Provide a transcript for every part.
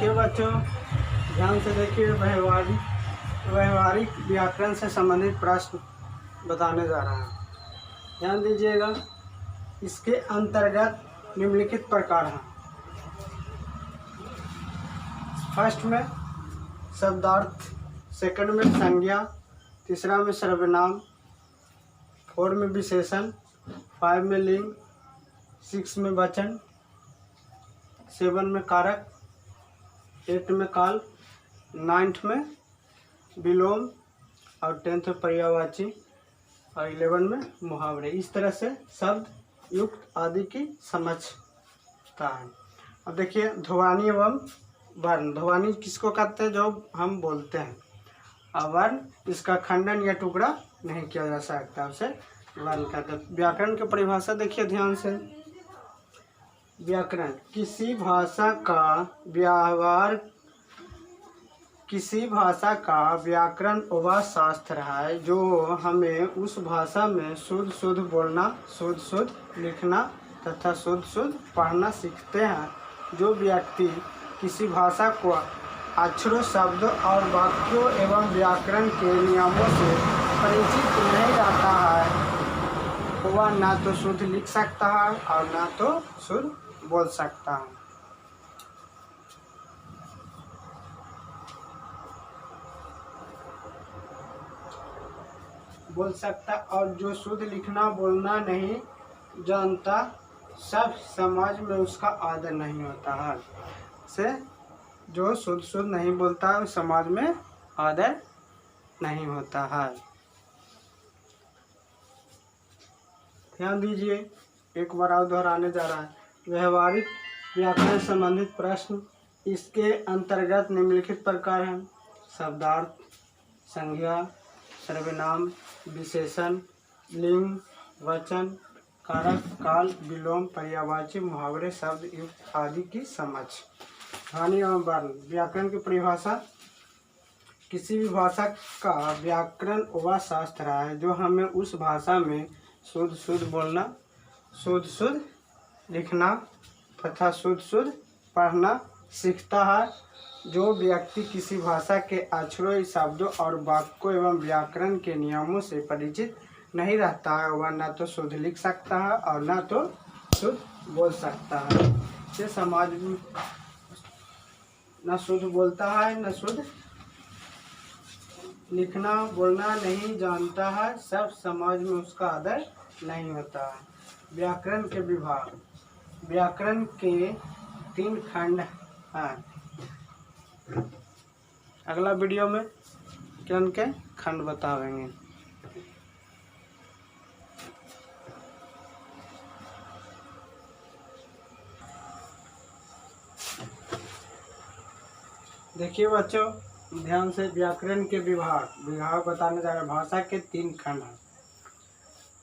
देखिए बच्चों, ध्यान से देखिए। व्यवहारिक व्याकरण से संबंधित प्रश्न बताने जा रहा है। ध्यान दीजिएगा। इसके अंतर्गत निम्नलिखित प्रकार हैं। फर्स्ट में शब्दार्थ, सेकंड में संज्ञा, तीसरा में सर्वनाम, फोर में विशेषण, फाइव में लिंग, सिक्स में वचन, सेवन में कारक, एट में काल, नाइन्थ में विलोम और टेंथ में पर्यायवाची और 11 में मुहावरे। इस तरह से शब्द, युक्त आदि की समझता है। अब देखिए ध्वनि एवं वर्ण। ध्वनि किसको कहते हैं? जो हम बोलते हैं। और वर्ण, इसका खंडन या टुकड़ा नहीं किया जा सकता, उसे वर्ण कहते हैं। व्याकरण की परिभाषा देखिए ध्यान से। व्याकरण किसी भाषा का व्याकरण वह शास्त्र है जो हमें उस भाषा में शुद्ध बोलना, शुद्ध लिखना तथा शुद्ध पढ़ना सीखते हैं। जो व्यक्ति किसी भाषा को अक्षरों, शब्दों और वाक्यों एवं व्याकरण के नियमों से परिचित नहीं रहता है, वह ना तो शुद्ध लिख सकता है और ना तो शुद्ध बोल सकता है। और जो शुद्ध लिखना बोलना नहीं जानता, सब समाज में उसका आदर नहीं होता है। से जो शुद्ध नहीं बोलता है, समाज में आदर नहीं होता है। ध्यान दीजिए, एक बार और दोहराने जा रहा है। व्यवहारिक व्याकरण संबंधित प्रश्न। इसके अंतर्गत निम्नलिखित प्रकार हैं। शब्दार्थ, संज्ञा, सर्वनाम, विशेषण, लिंग, वचन, कारक, काल, विलोम, पर्यायवाची, मुहावरे, शब्द, युक्त आदि की समझ। ध्वनि एवं वर्ण। व्याकरण की परिभाषा किसी भी भाषा का व्याकरण वह शास्त्र है जो हमें उस भाषा में शुद्ध बोलना, शुद्ध लिखना तथा शुद्ध पढ़ना सीखता है। जो व्यक्ति किसी भाषा के अक्षरों, शब्दों और वाक्यों एवं व्याकरण के नियमों से परिचित नहीं रहता है, वह न तो शुद्ध लिख सकता है और न तो शुद्ध बोल सकता है। ये समाज में न शुद्ध बोलता है, न शुद्ध लिखना बोलना नहीं जानता है, सब समाज में उसका आदर नहीं होता है। व्याकरण के विभाग। व्याकरण के 3 खंड हैं। अगला वीडियो में किरण के खंड बताएंगे। देखिए बच्चों, ध्यान से। व्याकरण के विभाग बताने जा रहे हैं। भाषा के 3 खंड हैं।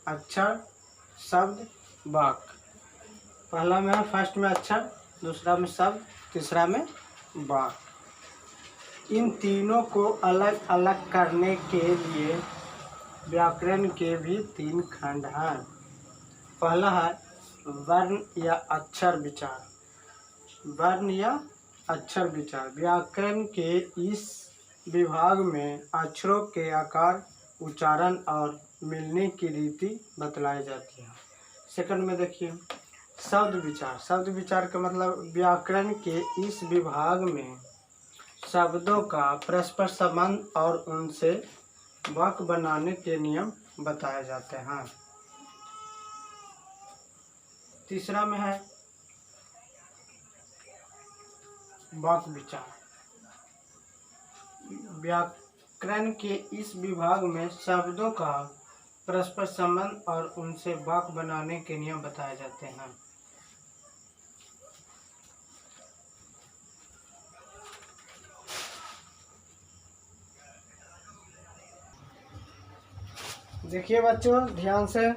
अक्षर, शब्द, वाक्य। पहला में है, फर्स्ट में अक्षर, दूसरा में शब्द, तीसरा में वाक्य। इन तीनों को अलग अलग करने के लिए व्याकरण के भी 3 खंड हैं। पहला है वर्ण या अक्षर विचार। वर्ण या अक्षर विचार। व्याकरण के इस विभाग में अक्षरों के आकार, उच्चारण और मिलने की रीति बतलाई जाती है। सेकंड में देखिए शब्द विचार। शब्द विचार का मतलब व्याकरण के इस विभाग में शब्दों का परस्पर संबंध और उनसे वाक्य बनाने के नियम बताए जाते हैं। तीसरा में है वाक्य विचार। व्याकरण के इस विभाग में शब्दों का परस्पर संबंध और उनसे वाक्य बनाने के नियम बताए जाते हैं। देखिए बच्चों, ध्यान से।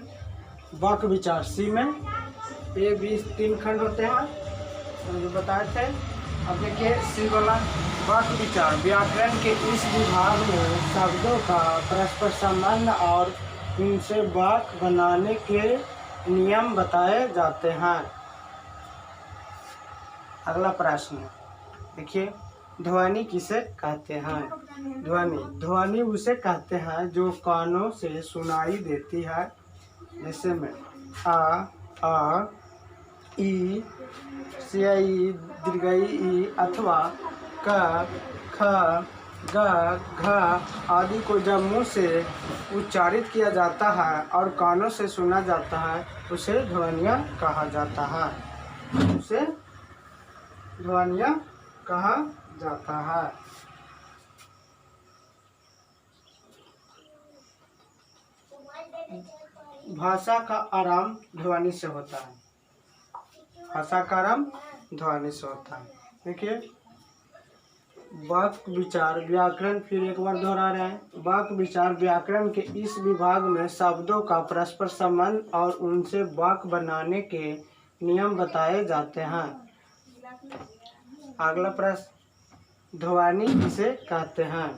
वाक्य विचार। सी में ए बी 3 खंड होते हैं, जो बताए थे। अब देखिए सी वाला वाक्य विचार। व्याकरण के इस विभाग में शब्दों का परस्पर संबंध और उनसे वाक्य बनाने के नियम बताए जाते हैं। अगला प्रश्न। देखिए, ध्वनि किसे कहते हैं? ध्वनि उसे कहते हैं जो कानों से सुनाई देती है। जैसे में आ, ई, सियाई, दीर्घई ई अथवा क, ख, ग, घ आदि को जब मुंह से उच्चारित किया जाता है और कानों से सुना जाता है उसे ध्वनियाँ कहा जाता है। उसे ध्वनियाँ कहा जाता है। भाषा का आरंभ ध्वनि से होता है। भाषा का आरंभ ध्वनि से होता है। देखिए, वाक्य विचार व्याकरण, फिर एक बार दोहरा रहे हैं। वाक्य विचार व्याकरण के इस विभाग में शब्दों का परस्पर संबंध और उनसे वाक्य बनाने के नियम बताए जाते हैं। अगला प्रश्न, ध्वनि किसे कहते हैं?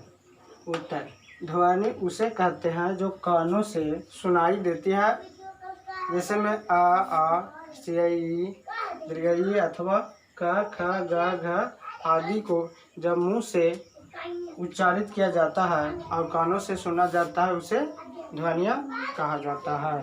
उत्तर, ध्वनि उसे कहते हैं जो कानों से सुनाई देती है। जैसे में आ, सियाई, दीर्घई अथवा क, ख, ग, घ आदि को जब मुंह से उच्चारित किया जाता है और कानों से सुना जाता है उसे ध्वनियाँ कहा जाता है।